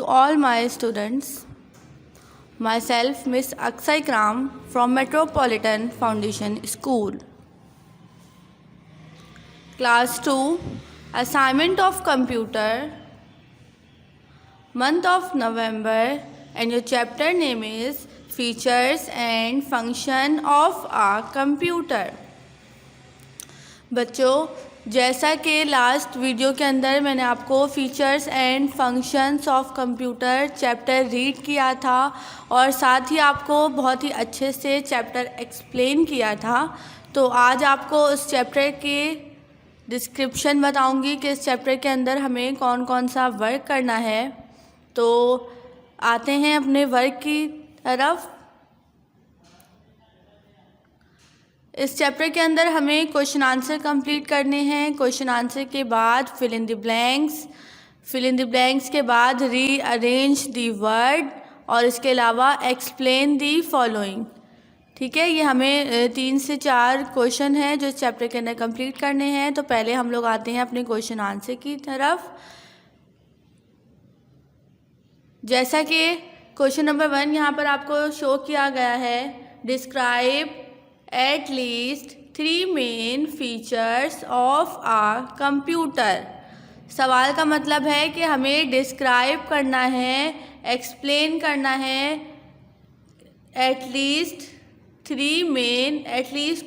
to all my students. Myself, Miss Akshay Kram from Metropolitan Foundation School. Class 2, Assignment of Computer, month of November, and your chapter name is Features and Function of a Computer. बच्चों, जैसा कि last video के अंदर मैंने आपको features and functions of computer chapter read किया था और साथ ही आपको बहुत ही अच्छे से चैप्टर एक्सप्लेन किया था, तो आज आपको उस चैप्टर के डिस्क्रिप्शन बताऊंगी कि इस चैप्टर के अंदर हमें कौन कौन सा वर्क करना है। तो आते हैं अपने वर्क की तरफ। इस चैप्टर के अंदर हमें क्वेश्चन आंसर कंप्लीट करने हैं। क्वेश्चन आंसर के बाद फिल इन द ब्लैंक्स के बाद रीअरेंज द वर्ड और इसके अलावा एक्सप्लेन द फॉलोइंग। ठीक है, ये हमें 3 से 4 क्वेश्चन हैं जो इस चैप्टर के अंदर कंप्लीट करने हैं। तो पहले हम लोग आते हैं अपने क्वेश्चन आंसर की तरफ। जैसा कि क्वेश्चन नंबर 1 यहाँ पर आपको शो किया गया है, describe at least 3 main features of a computer। सवाल का मतलब है कि हमें डिस्क्राइब करना है, एक्सप्लेन करना है एटलीस्ट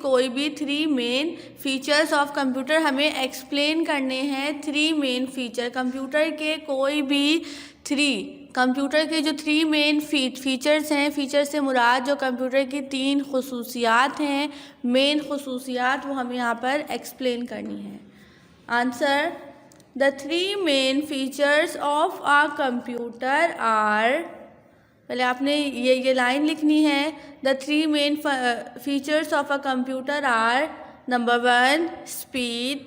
कोई भी 3 मेन फीचर्स ऑफ कंप्यूटर हमें एक्सप्लेन करने हैं। 3 मेन फीचर कंप्यूटर के कोई भी 3 कंप्यूटर के जो 3 मेन फीचर्स हैं, फीचर से मुराद जो कंप्यूटर की 3 खुसूसियात हैं, मेन खुसूसियात, वो हमें यहाँ पर एक्सप्लेन करनी है। Answer, the 3 main features of a computer are, पहले आपने ये लाइन लिखनी है, the 3 main features of a computer are, number 1 speed.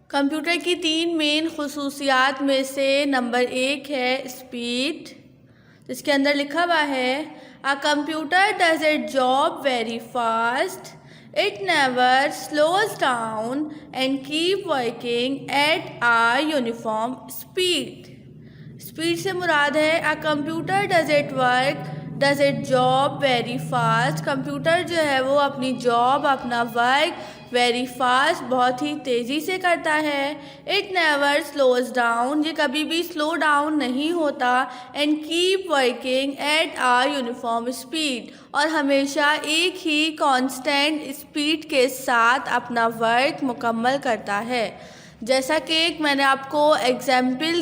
Computer की 3 मेन खुसूसियात में से नंबर 1 है स्पीड, जिसके अंदर लिखा हुआ है a computer does its job very fast, it never slows down and keep working at a uniform speed. Speed से मुराद है a computer does its job very fast. Computer जो है वो अपनी जॉब, अपना वर्क वेरी फास्ट, बहुत ही तेज़ी से करता है। इट नेवर स्लोज डाउन, ये कभी भी स्लो डाउन नहीं होता। And keep working at a uniform speed, और हमेशा एक ही कांस्टेंट स्पीड के साथ अपना वर्क मुकम्मल करता है। जैसा कि मैंने आपको एग्जाम्पल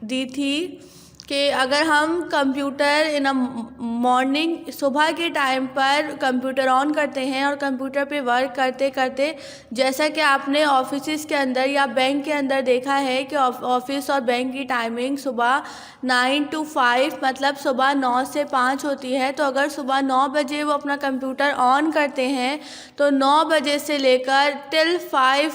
दी थी कि अगर हम कंप्यूटर इन अ मॉर्निंग, सुबह के टाइम पर कंप्यूटर ऑन करते हैं और कंप्यूटर पे वर्क करते करते, जैसा कि आपने ऑफिस के अंदर या बैंक के अंदर देखा है कि ऑफिस और बैंक की टाइमिंग सुबह 9 to 5 मतलब सुबह 9 से 5 होती है। तो अगर सुबह 9 बजे वो अपना कंप्यूटर ऑन करते हैं तो 9 बजे से लेकर टिल 5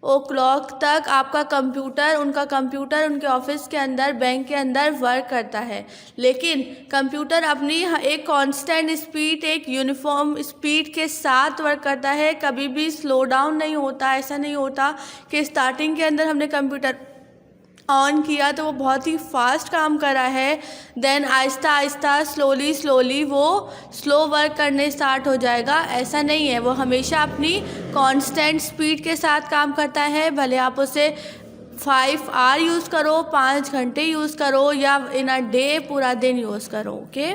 o'clock तक आपका कंप्यूटर, उनके ऑफिस के अंदर, बैंक के अंदर वर्क करता है। लेकिन कंप्यूटर अपनी एक कांस्टेंट स्पीड, एक यूनिफॉर्म स्पीड के साथ वर्क करता है, कभी भी स्लो डाउन नहीं होता। ऐसा नहीं होता कि स्टार्टिंग के अंदर हमने कंप्यूटर ऑन किया तो वो बहुत ही फास्ट काम कर रहा है, देन आहिस्ता आहिस्ता स्लोली वो स्लो वर्क करने स्टार्ट हो जाएगा। ऐसा नहीं है, वो हमेशा अपनी कांस्टेंट स्पीड के साथ काम करता है। भले आप उसे 5 आवर यूज़ करो, 5 घंटे यूज़ करो, या इन अ डे पूरा दिन यूज़ करो। ओके,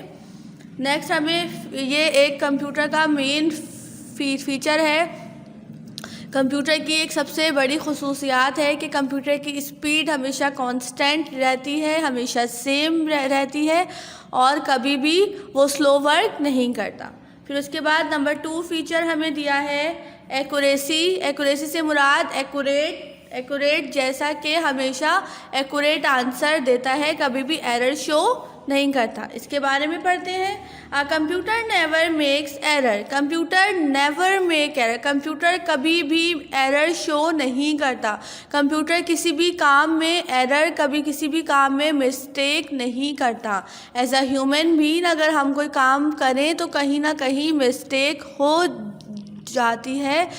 नेक्स्ट हमें ये एक कंप्यूटर का मेन फीचर है। कंप्यूटर की एक सबसे बड़ी खुसूसियात है कि कंप्यूटर की स्पीड हमेशा कांस्टेंट रहती है, हमेशा सेम रहती है और कभी भी वो स्लो वर्क नहीं करता। फिर उसके बाद नंबर 2 फीचर हमें दिया है एक्यूरेसी। एक्यूरेसी से मुराद एक्यूरेट, जैसा कि हमेशा एक्यूरेट आंसर देता है, कभी भी एरर शो नहीं करता। इसके बारे में पढ़ते हैं। Computer never makes error, computer never make error, computer कभी भी एरर शो नहीं करता। कंप्यूटर किसी भी काम में एरर, कभी किसी भी काम में मिस्टेक नहीं करता। एज अ ह्यूमन बीइंग अगर हम कोई काम करें तो कहीं ना कहीं मिस्टेक हो जाती है।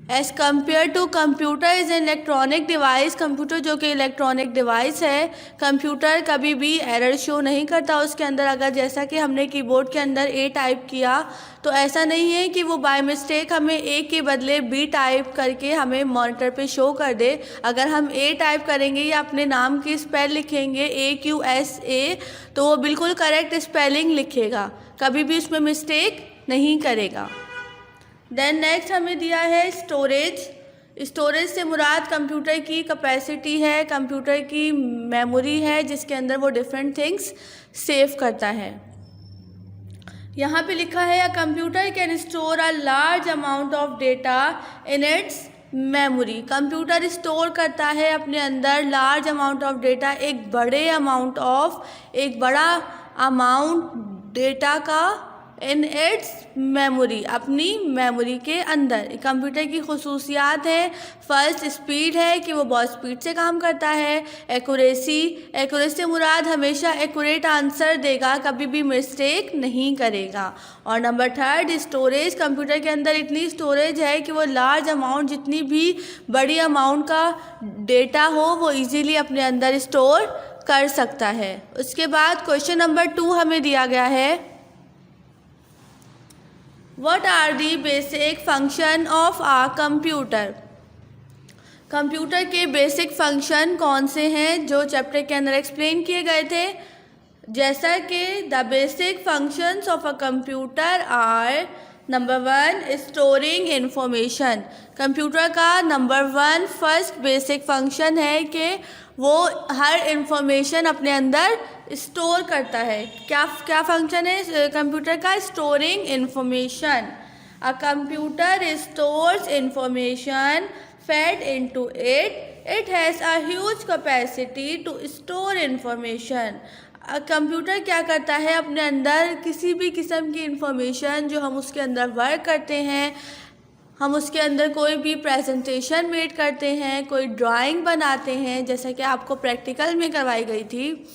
As compare to computer is an electronic device, computer जो कि इलेक्ट्रॉनिक डिवाइस है, कंप्यूटर कभी भी एरर शो नहीं करता उसके अंदर। अगर जैसा कि हमने कीबोर्ड के अंदर ए टाइप किया तो ऐसा नहीं है कि वो बाय मिस्टेक हमें ए के बदले बी टाइप करके हमें मॉनिटर पे शो कर दे। अगर हम ए टाइप करेंगे या अपने नाम की स्पेल लिखेंगे AQSA तो वो बिल्कुल करेक्ट स्पेलिंग लिखेगा, कभी भी उसमें मिस्टेक नहीं करेगा। देन नेक्स्ट हमें दिया है स्टोरेज। स्टोरेज से मुराद कंप्यूटर की कैपेसिटी है, कंप्यूटर की मेमोरी है जिसके अंदर वो डिफरेंट थिंग्स सेव करता है। यहाँ पे लिखा है a computer can store a large amount of data in its memory. Computer store करता है अपने अंदर लार्ज अमाउंट ऑफ डेटा, एक बड़ा अमाउंट डेटा का इन इट्स मेमोरी, अपनी मेमोरी के अंदर। कंप्यूटर की खुसूसियात है, फर्स्ट स्पीड है कि वो बहुत स्पीड से काम करता है। एक्यूरेसी से मुराद हमेशा एक्यूरेट आंसर देगा, कभी भी मिस्टेक नहीं करेगा। और नंबर थर्ड स्टोरेज, कंप्यूटर के अंदर इतनी स्टोरेज है कि वो लार्ज अमाउंट, जितनी भी बड़ी अमाउंट का डेटा हो वो इजीली अपने अंदर स्टोर कर सकता है। उसके बाद क्वेश्चन नंबर 2 हमें दिया गया है What are the basic function of a computer? Computer के बेसिक फंक्शन कौन से हैं जो चैप्टर के अंदर एक्सप्लेन किए गए थे, जैसा कि the basic functions of a computer are number 1 storing information. Computer का नंबर 1 फर्स्ट बेसिक फंक्शन है कि वो हर इंफॉर्मेशन अपने अंदर स्टोर करता है। क्या फंक्शन है कंप्यूटर का? Storing information. A computer stores information fed into it has a huge capacity to store information. Computer क्या करता है, अपने अंदर किसी भी किस्म की इंफॉर्मेशन जो हम उसके अंदर वर्क करते हैं, हम उसके अंदर कोई भी प्रेजेंटेशन मेड करते हैं, कोई ड्राइंग बनाते हैं, जैसा कि आपको प्रैक्टिकल में करवाई गई थी,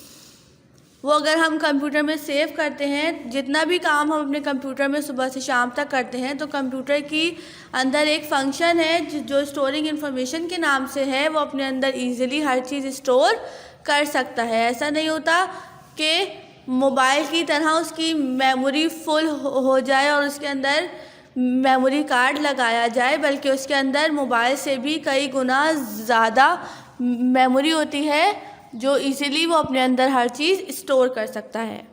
वो अगर हम कंप्यूटर में सेव करते हैं, जितना भी काम हम अपने कंप्यूटर में सुबह से शाम तक करते हैं, तो कंप्यूटर की अंदर एक फंक्शन है जो स्टोरिंग इंफॉर्मेशन के नाम से है, वो अपने अंदर ईजिली हर चीज़ स्टोर कर सकता है। ऐसा नहीं होता कि मोबाइल की तरह उसकी मेमोरी फुल हो जाए और उसके अंदर मेमोरी कार्ड लगाया जाए, बल्कि उसके अंदर मोबाइल से भी कई गुना ज़्यादा मेमोरी होती है जो इजीली वो अपने अंदर हर चीज़ स्टोर कर सकता है।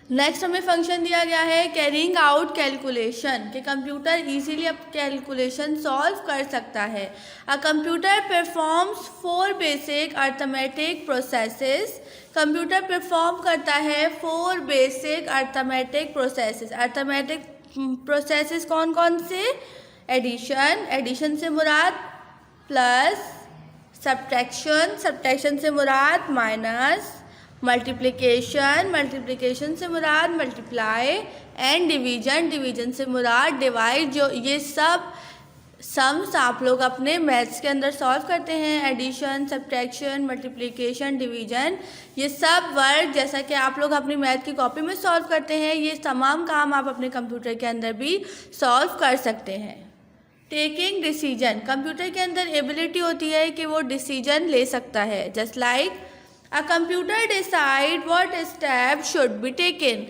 नेक्स्ट हमें फंक्शन दिया गया है कैरिंग आउट कैलकुलेशन, कि कंप्यूटर इजीली अब कैलकुलेशन सॉल्व कर सकता है। A computer performs 4 basic arithmetic processes. Computer perform करता है 4 basic arithmetic processes. Arithmetic processes कौन कौन से? एडिशन से मुराद प्लस, सब्ट्रैक्शन से मुराद माइनस, मल्टीप्लिकेशन से मुराद मल्टीप्लाई, एंड डिवीजन से मुराद डिवाइड। जो ये सब सम्स आप लोग अपने मैथ्स के अंदर सॉल्व करते हैं, एडिशन, सब्ट्रैक्शन, मल्टीप्लिकेशन, डिवीजन, ये सब वर्क जैसा कि आप लोग अपनी मैथ की कॉपी में सॉल्व करते हैं, ये तमाम काम आप अपने कंप्यूटर के अंदर भी सॉल्व कर सकते हैं। टेकिंग डिसीजन, कंप्यूटर के अंदर एबिलिटी होती है कि वो डिसीजन ले सकता है। Just like a computer decide what step should be taken.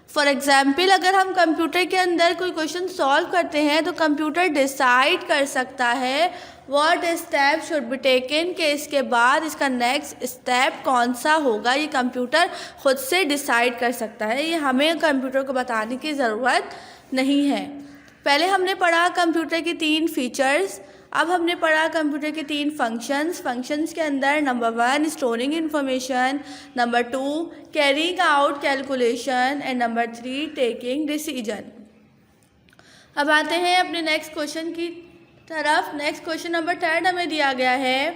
For example, अगर हम कंप्यूटर के अंदर कोई क्वेश्चन सॉल्व करते हैं तो कंप्यूटर डिसाइड कर सकता है what step should be taken, कि इसके बाद इसका नेक्स्ट स्टेप कौन सा होगा, ये कंप्यूटर खुद से डिसाइड कर सकता है। ये हमें कंप्यूटर को बताने की ज़रूरत नहीं है। पहले हमने पढ़ा कंप्यूटर के 3 फीचर्स, अब हमने पढ़ा कंप्यूटर के 3 फंक्शंस के अंदर number 1 storing information, number 2 carrying out calculation, and number 3 taking decision. अब आते हैं अपने नेक्स्ट क्वेश्चन की तरफ। नेक्स्ट क्वेश्चन नंबर 3 हमें दिया गया है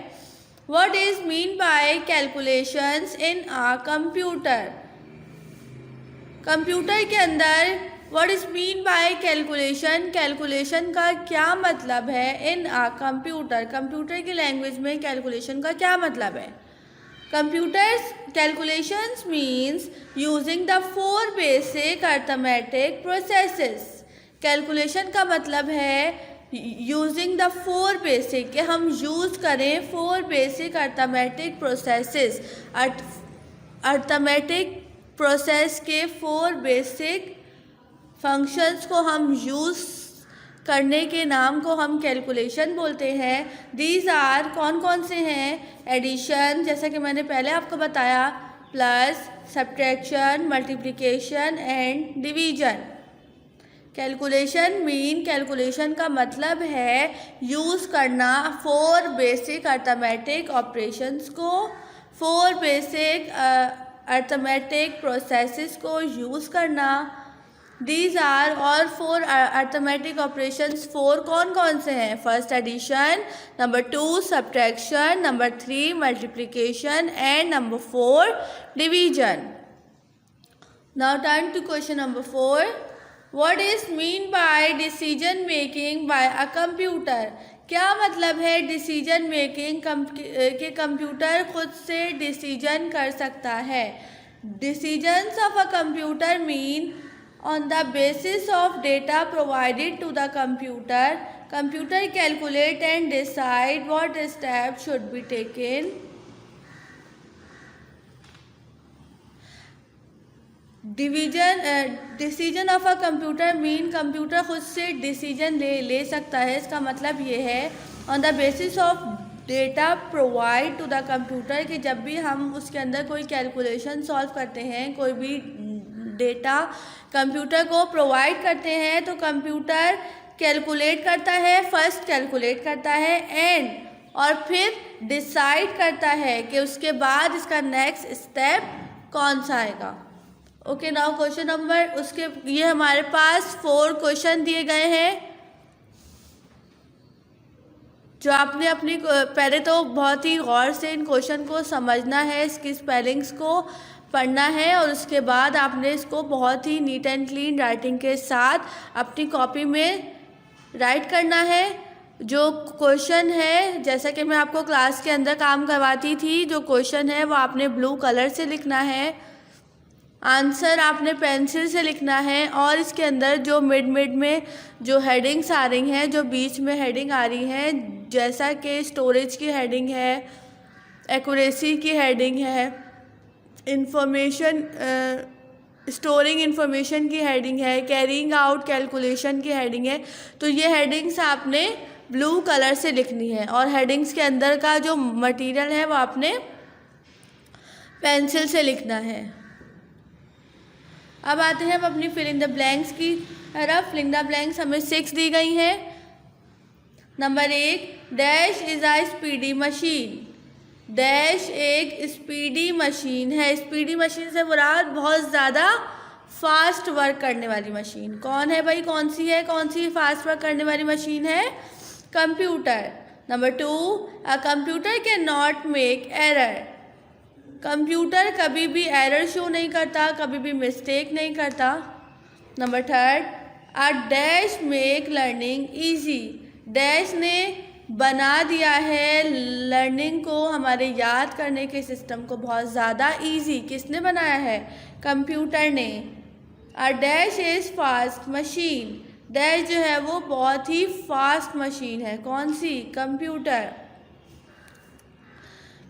what is mean by calculations in a computer. Computer के अंदर what is mean by calculation, calculation का क्या मतलब है इन अ कंप्यूटर। कंप्यूटर की लैंग्वेज में कैलकुलेशन का क्या मतलब है? Computers calculations means using the 4 basic arithmetic processes. Calculation का मतलब है यूजिंग द 4 बेसिक, कि हम यूज़ करें 4 basic arithmetic processes. Arithmetic process के 4 बेसिक फंक्शंस को हम यूज़ करने के नाम को हम कैलकुलेशन बोलते हैं। दीज आर, कौन कौन से हैं? एडिशन, जैसा कि मैंने पहले आपको बताया, plus, subtraction, multiplication and division. Calculation का मतलब है यूज़ करना 4 बेसिक अर्थमेटिक ऑपरेशंस को, 4 बेसिक अर्थमेटिक प्रोसेसेस को यूज़ करना। दीज आर, और 4 अर्थमेटिक ऑपरेशंस 4 कौन कौन से हैं? First addition, number 2 subtraction, number 3 multiplication and number 4 division. Now turn to question number 4। What is mean by decision making by a computer? क्या मतलब है डिसीजन मेकिंग के कंप्यूटर खुद से डिसीजन कर सकता है? Decisions of a computer mean on the basis of data provided to the computer calculate and decide what steps should be taken. Decision of a computer mean computer खुद से decision ले सकता है। इसका मतलब ये है on the basis of data provide to the computer, कि जब भी हम उसके अंदर कोई कैलकुलेशन सॉल्व करते हैं, कोई भी डेटा कंप्यूटर को प्रोवाइड करते हैं, तो कंप्यूटर कैलकुलेट करता है, फर्स्ट कैलकुलेट करता है एंड, और फिर डिसाइड करता है कि उसके बाद इसका नेक्स्ट स्टेप कौन सा आएगा। ओके, नाउ क्वेश्चन नंबर, उसके ये हमारे पास 4 क्वेश्चन दिए गए हैं, जो आपने अपनी पहले तो बहुत ही गौर से इन क्वेश्चन को समझना है, इसकी स्पेलिंग्स को पढ़ना है, और उसके बाद आपने इसको बहुत ही नीट एंड क्लीन राइटिंग के साथ अपनी कॉपी में राइट करना है। जो क्वेश्चन है, जैसा कि मैं आपको क्लास के अंदर काम करवाती थी, जो क्वेश्चन है वो आपने ब्लू कलर से लिखना है, आंसर आपने पेंसिल से लिखना है, और इसके अंदर जो मिड में जो हेडिंग्स आ रही हैं, जो बीच में हेडिंग आ रही हैं, जैसा कि स्टोरेज की हेडिंग है, एक्यूरेसी की हेडिंग है, इंफॉर्मेशन स्टोरिंग इंफॉर्मेशन की हेडिंग है, कैरिंग आउट कैलकुलेशन की हेडिंग है, तो ये हेडिंग्स आपने ब्लू कलर से लिखनी है, और हेडिंग्स के अंदर का जो मटेरियल है वो आपने पेंसिल से लिखना है। अब आते हैं हम अपनी फिलिंग द ब्लैंक्स की तरफ। फिलिंग द ब्लैंक्स हमें 6 दी गई हैं। Number 1, dash is a speedy machine. Dash एक स्पीडी मशीन है। स्पीडी मशीन से मुराद बहुत ज़्यादा फास्ट वर्क करने वाली मशीन। कौन है भाई, कौन सी है, कौन सी फास्ट वर्क करने वाली मशीन है? Computer. Number 2, a computer can not make error. Computer कभी भी एरर शो नहीं करता, कभी भी मिस्टेक नहीं करता। Number 3, a dash make learning easy. Dash ने बना दिया है लर्निंग को, हमारे याद करने के सिस्टम को बहुत ज़्यादा ईजी। किसने बनाया है? कंप्यूटर ने। A dash is fast machine. Dash जो है वो बहुत ही फास्ट मशीन है। कौन सी? कंप्यूटर।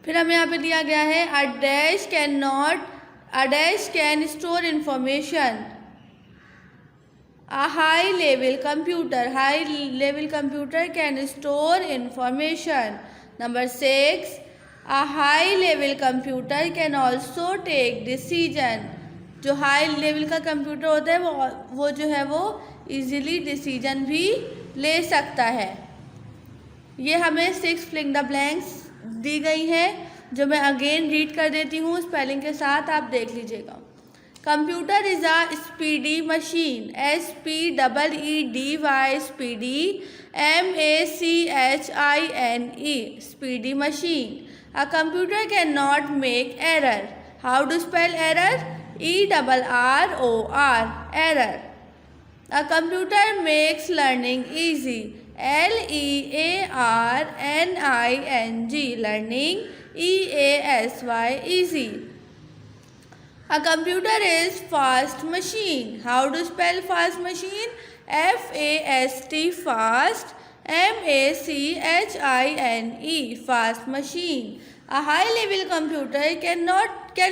फिर हमें यहाँ पे दिया गया है a dash can store information. A high level computer can store information. Number 6, a high level computer can also take decision. जो हाई लेवल का कंप्यूटर होता है वो जो है वो इजीली डिसीजन भी ले सकता है। ये हमें 6 फिल इन द ब्लैंक्स दी गई है, जो मैं अगेन रीड कर देती हूँ स्पेलिंग के साथ, आप देख लीजिएगा। Computer is a speedy machine. SPEEDY speedy MACHINE speedy machine. A computer can not make error. How to spell error? ERROR error. A computer makes learning easy. LEARNING learning EASY easy. A computer is fast machine. How to spell fast machine? FAST fast, MACHINE fast machine. A high level computer can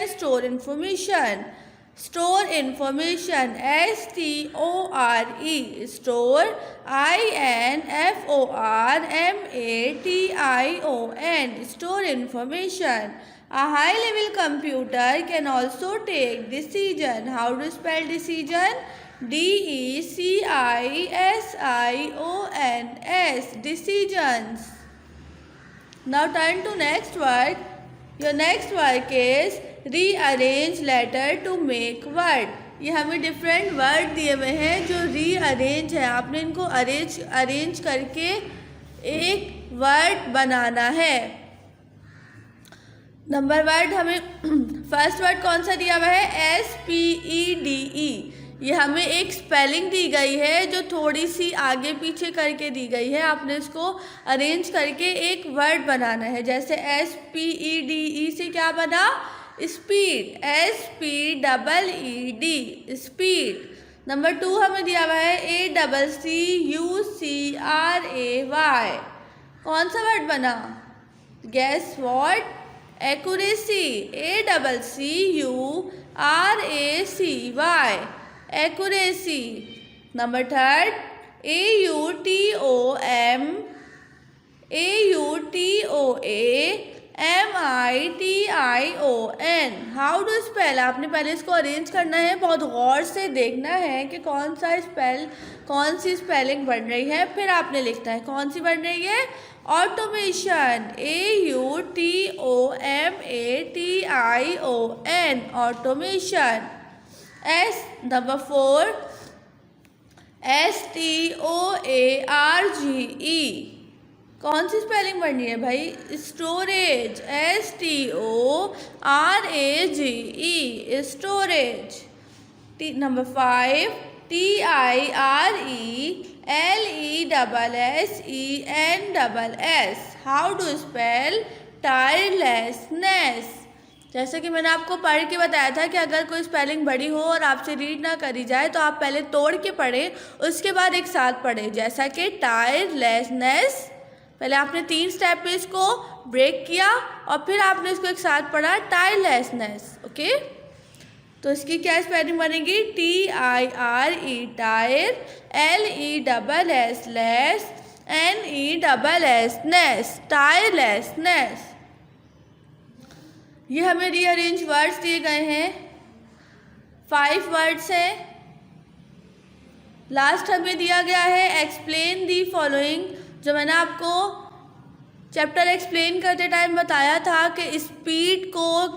store information. Store information, STORE, store, INFORMATION, store information. A high level computer can also take decision. How to spell decision? DECISIONS, decisions. Now turn to next work. Your next work is rearrange letter to make word. ये हमें different word दिए हुए हैं जो rearrange है, आपने इनको arrange करके एक वर्ड बनाना है। नंबर वर्ड हमें फर्स्ट वर्ड कौन सा दिया हुआ है? SPEDE। ये हमें एक स्पेलिंग दी गई है जो थोड़ी सी आगे पीछे करके दी गई है, आपने इसको अरेंज करके एक वर्ड बनाना है। जैसे SPEDE से क्या बना? Speed, SPEED, speed. नंबर 2 हमें दिया हुआ है ACCUCRAY। कौन सा वर्ड बना? Guess what? Accuracy, ACCURACY, accuracy. Number 3 AUTOMATION। How to spell? आपने पहले इसको अरेंज करना है, बहुत गौर से देखना है कि कौन सी स्पेलिंग बन रही है, फिर आपने लिखना है। कौन सी बन रही है? Automation, AUTOMATION, automation. Number 4 STORAGE। कौन सी स्पेलिंग बननी है भाई? Storage, STORAGE, storage. Number 5 TIRELESSENSS। How to spell? Tirelessness. जैसे कि मैंने आपको पढ़ के बताया था कि अगर कोई स्पेलिंग बड़ी हो और आपसे रीड ना करी जाए तो आप पहले तोड़ के पढ़ें, उसके बाद एक साथ पढ़ें। जैसा कि टायरलेसनेस, पहले आपने 3 स्टेप पे इसको ब्रेक किया और फिर आपने इसको एक साथ पढ़ा, टायरलेसनेस। ओके, तो इसकी क्या स्पेलिंग बनेगी? TIRE, tyre, LESS NESS, टायरलेसनेस। ये हमें रीअरेंज वर्ड्स दिए गए हैं, 5 वर्ड्स हैं। लास्ट हमें दिया गया है एक्सप्लेन दी फॉलोइंग, जो मैंने आपको चैप्टर एक्सप्लेन करते टाइम बताया था कि स्पीड को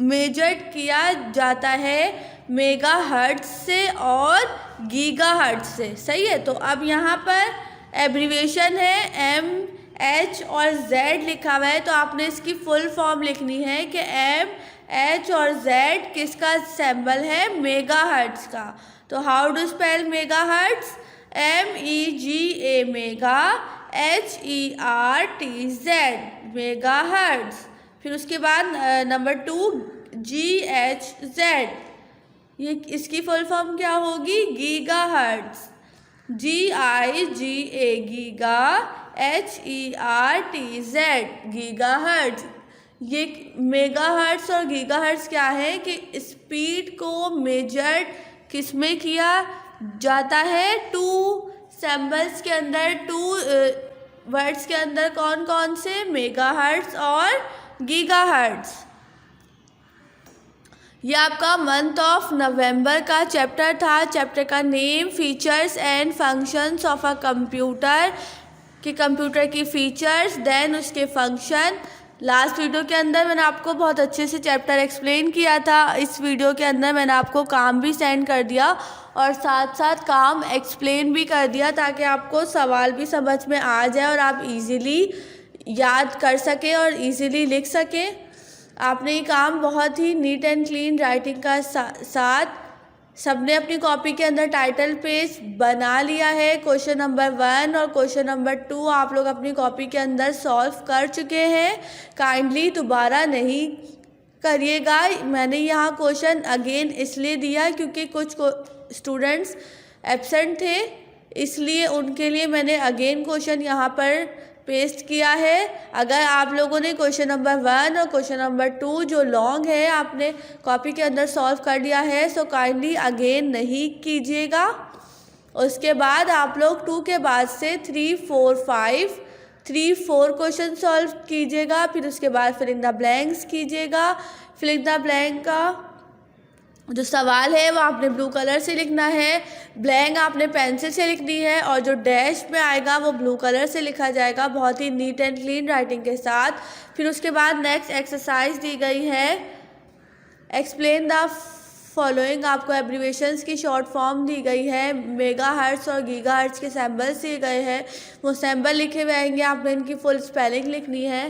मेजर किया जाता है मेगाहर्ट्ज से और गीगाहर्ट्ज से। सही है, तो अब यहाँ पर एब्रीविएशन है MH और Z लिखा हुआ है, तो आपने इसकी फुल फॉर्म लिखनी है कि MH और Z किसका सिंबल है? मेगाहर्ट्ज का। तो how to spell megahertz? MEGA, mega, HERTZ, megahertz. फिर उसके बाद नंबर 2 GHZ, ये इसकी फुल फॉर्म क्या होगी? Gigahertz, GIGA, giga, HERTZ, gigahertz. ये मेगाहर्ट्ज और गीगाहर्ट्ज क्या है कि स्पीड को मेजर किस में किया जाता है? 2 सिंबल्स के अंदर, 2 वर्ड्स के अंदर। कौन कौन से? मेगाहर्ट्ज और गीगाहर्ट्ज। ये आपका मंथ ऑफ नवंबर का चैप्टर था। चैप्टर का name features and functions of a computer, कि कंप्यूटर की फीचर्स, देन उसके फंक्शन। लास्ट वीडियो के अंदर मैंने आपको बहुत अच्छे से चैप्टर एक्सप्लेन किया था। इस वीडियो के अंदर मैंने आपको काम भी सेंड कर दिया और साथ साथ काम एक्सप्लेन भी कर दिया, ताकि आपको सवाल भी समझ में आ जाए और आप इजीली याद कर सकें और इजीली लिख सकें। आपने ये काम बहुत ही नीट एंड क्लीन राइटिंग का साथ सबने अपनी कॉपी के अंदर टाइटल पेज बना लिया है। क्वेश्चन नंबर 1 और क्वेश्चन नंबर 2 आप लोग अपनी कॉपी के अंदर सॉल्व कर चुके हैं। काइंडली दोबारा नहीं करिएगा। मैंने यहाँ क्वेश्चन अगेन इसलिए दिया क्योंकि कुछ स्टूडेंट्स एब्सेंट थे, इसलिए उनके लिए मैंने अगेन क्वेश्चन यहाँ पर पेस्ट किया है। अगर आप लोगों ने क्वेश्चन नंबर 1 और क्वेश्चन नंबर 2 जो लॉन्ग है आपने कॉपी के अंदर सॉल्व कर लिया है, सो काइंडली अगेन नहीं कीजिएगा। उसके बाद आप लोग 2 के बाद से 3, 4, 5 3-4 क्वेश्चन सॉल्व कीजिएगा। फिर उसके बाद फिलिंग द ब्लैंक्स कीजिएगा। फिलिंग द ब्लैंक का जो सवाल है वो आपने ब्लू कलर से लिखना है, ब्लैंक आपने पेंसिल से लिखनी है और जो डैश में आएगा वो ब्लू कलर से लिखा जाएगा, बहुत ही नीट एंड क्लीन राइटिंग के साथ। फिर उसके बाद नेक्स्ट एक्सरसाइज दी गई है, एक्सप्लेन द फॉलोइंग। आपको एब्रीवेशंस की शॉर्ट फॉर्म दी गई है, मेगा हर्ट्स और गीगा हर्ट्स के सिंबल्स दिए गए हैं, वो सिंबल लिखे हुए आएंगे, आपने इनकी फुल स्पेलिंग लिखनी है।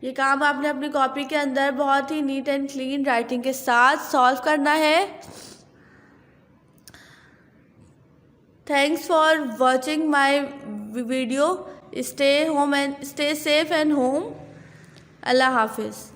ये काम आपने अपनी कॉपी के अंदर बहुत ही नीट एंड क्लीन राइटिंग के साथ सॉल्व करना है। Thanks for watching my video. Stay home and stay safe and home. अल्लाह हाफिज़।